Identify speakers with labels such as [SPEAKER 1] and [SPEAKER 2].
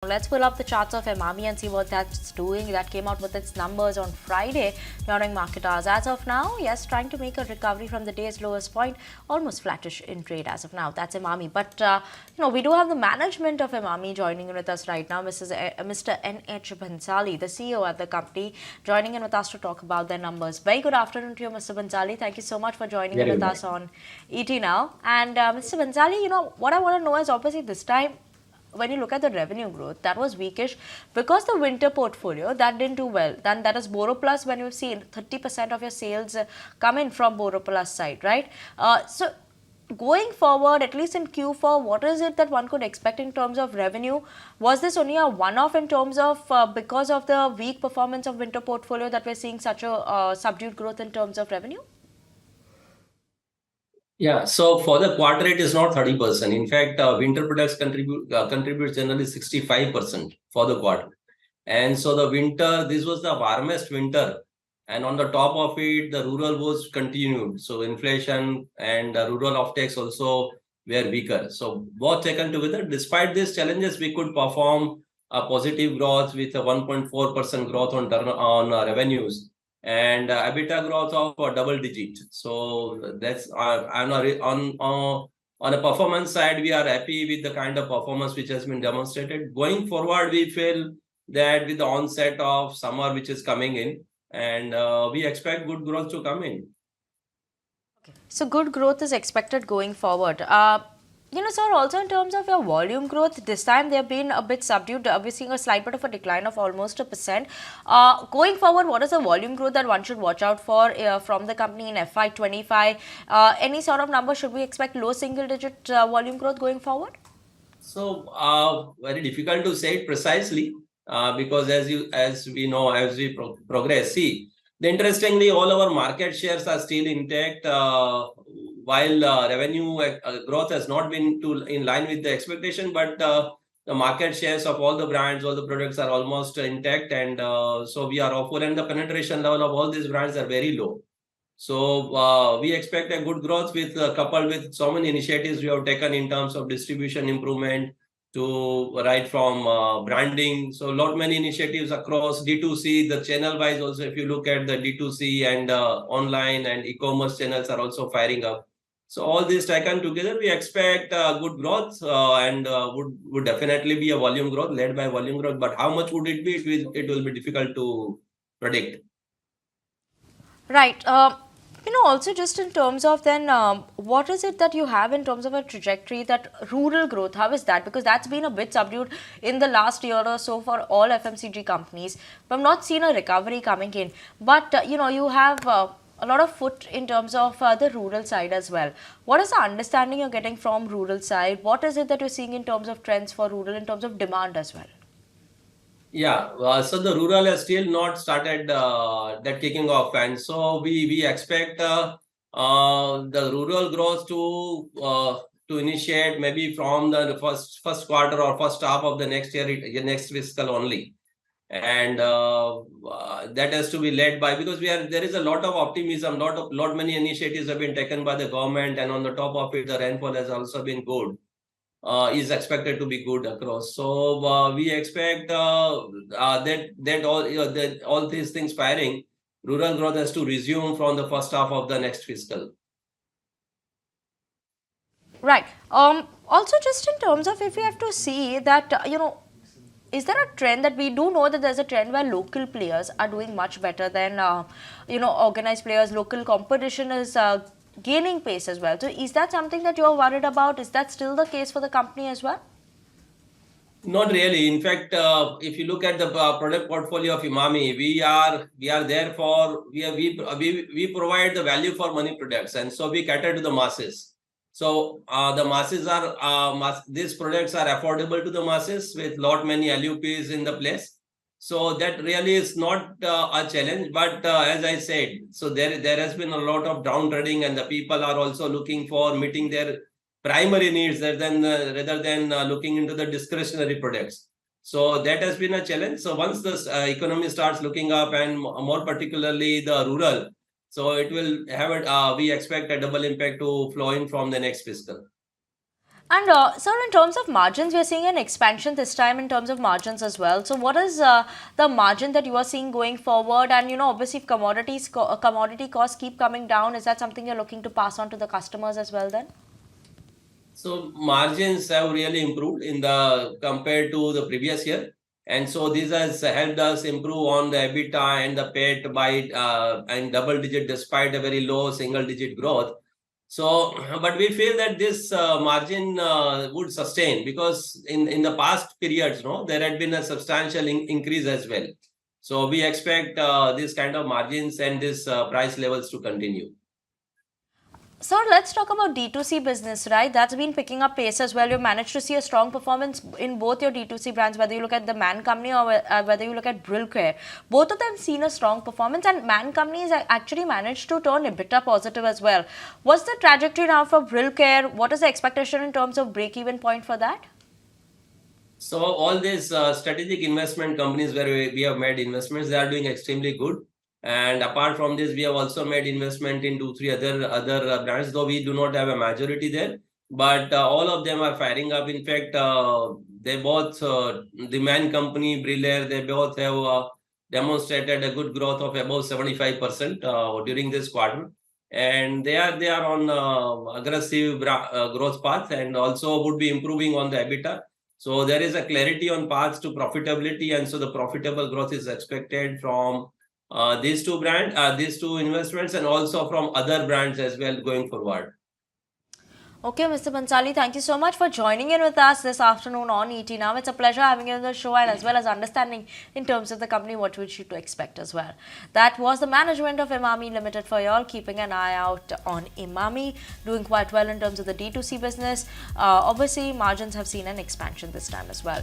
[SPEAKER 1] Let's pull up the charts of Emami and see what that's doing. That came out with its numbers on Friday during market hours. As of now, yes, trying to make a recovery from the day's lowest point, almost flattish in trade as of now. That's Emami. But, we do have the management of Emami joining in with us right now, Mr. N.H. Bhansali, the CEO at the company, joining in with us to talk about their numbers. Very good afternoon to you, Mr. Bhansali. Thank you so much for joining in
[SPEAKER 2] Very
[SPEAKER 1] with
[SPEAKER 2] good.
[SPEAKER 1] us on ET Now. And Mr. Bhansali, what I want to know is obviously this time, when you look at the revenue growth, that was weakish because the winter portfolio that didn't do well. Then that is Boro Plus, when you've seen 30% of your sales come in from Boro Plus side, right? So going forward, at least in Q4, what is it that one could expect in terms of revenue? Was this only a one-off in terms of because of the weak performance of winter portfolio that we're seeing such a subdued growth in terms of revenue?
[SPEAKER 2] Yeah, so for the quarter, it is not 30%. In fact, winter products contribute generally 65% for the quarter. And so the winter, this was the warmest winter. And on the top of it, the rural was continued. So inflation and rural offtakes also were weaker. So both taken together, despite these challenges, we could perform a positive growth with a 1.4% growth on revenues and EBITDA growth of double digit. So that's on a performance side, we are happy with the kind of performance which has been demonstrated. Going forward, we feel that with the onset of summer which is coming in, and we expect good growth to come in.
[SPEAKER 1] So good growth is expected going forward. Sir, also in terms of your volume growth, this time they've been a bit subdued. We're seeing a slight bit of a decline of almost 1%. Going forward, what is the volume growth that one should watch out for from the company in FY25? Any sort of number should we expect low single digit volume growth going forward?
[SPEAKER 2] So very difficult to say it precisely because as we know, as we progress, see, interestingly, all our market shares are still intact. While revenue growth has not been in line with the expectation, but the market shares of all the brands, all the products are almost intact, and so we are hopeful, and the penetration level of all these brands are very low. So we expect a good growth with coupled with so many initiatives we have taken in terms of distribution improvement to right from branding. So lot many initiatives across D2C, the channel wise also. If you look at the D2C and online and e-commerce channels are also firing up. So all this taken together, we expect good growth and would definitely be a volume growth led by volume growth. But how much would it be? It will be difficult to predict.
[SPEAKER 1] Right. Also just in terms of then, what is it that you have in terms of a trajectory that rural growth, how is that? Because that's been a bit subdued in the last year or so for all FMCG companies. We've not seen a recovery coming in. But, you have a lot of foot in terms of the rural side as well. What is the understanding you're getting from rural side? What is it that you're seeing in terms of trends for rural, in terms of demand as well?
[SPEAKER 2] Yeah, so the rural has still not started that kicking off, and so we expect the rural growth to initiate maybe from the first quarter or first half of the next year, next fiscal only, and that has to be led by because there is a lot of optimism, lot many initiatives have been taken by the government, and on the top of it, the rainfall has also been good. Is expected to be good across. So we expect that all these things firing, rural growth has to resume from the first half of the next fiscal.
[SPEAKER 1] Right. Also, just in terms of if we have to see that, is there a trend that we do know that there's a trend where local players are doing much better than, organized players? Local competition is gaining pace as well. So is that something that you're worried about? Is that still the case for the company as well?
[SPEAKER 2] Not really. In fact, if you look at the product portfolio of Imami, we are there for we provide the value for money products, and so we cater to the masses. So the masses are these products are affordable to the masses with lot many LUPs in the place. So that really is not a challenge. But as I said, so there has been a lot of downtrading, and the people are also looking for meeting their primary needs rather than looking into the discretionary products. So that has been a challenge. So once the economy starts looking up, and more particularly the rural, so it will have we expect a double impact to flow in from the next fiscal.
[SPEAKER 1] And so, in terms of margins, we are seeing an expansion this time in terms of margins as well. So, what is the margin that you are seeing going forward? And obviously, if commodity costs keep coming down, is that something you're looking to pass on to the customers as well? Then.
[SPEAKER 2] So margins have really improved in the compared to the previous year. And so this has helped us improve on the EBITDA and the PAT by and double digit despite a very low single digit growth. So, but we feel that this margin would sustain because in the past periods, no, there had been a substantial increase as well. So we expect this kind of margins and this price levels to continue.
[SPEAKER 1] So let's talk about D2C business, right? That's been picking up pace as well. You've managed to see a strong performance in both your D2C brands, whether you look at the Man Company or whether you look at Brill Care. Both of them seen a strong performance, and Man Company has actually managed to turn EBITDA positive as well. What's the trajectory now for Brill Care? What is the expectation in terms of break-even point for that?
[SPEAKER 2] So all these strategic investment companies where we have made investments, they are doing extremely good. And apart from this, we have also made investment in 2, 3 other brands, though we do not have a majority there. But all of them are firing up. In fact, they both, the Man Company, Briller, they both have demonstrated a good growth of about 75% during this quarter. And they are on aggressive growth path and also would be improving on the EBITDA. So there is a clarity on paths to profitability, and so the profitable growth is expected from these two investments, and also from other brands as well going forward.
[SPEAKER 1] Okay, Mr. Bansali, thank you so much for joining in with us this afternoon on ET Now. It's a pleasure having you on the show, and as well as understanding in terms of the company what we should to expect as well. That was the management of Imami Limited for y'all, keeping an eye out on Imami, doing quite well in terms of the D2C business. Obviously, margins have seen an expansion this time as well.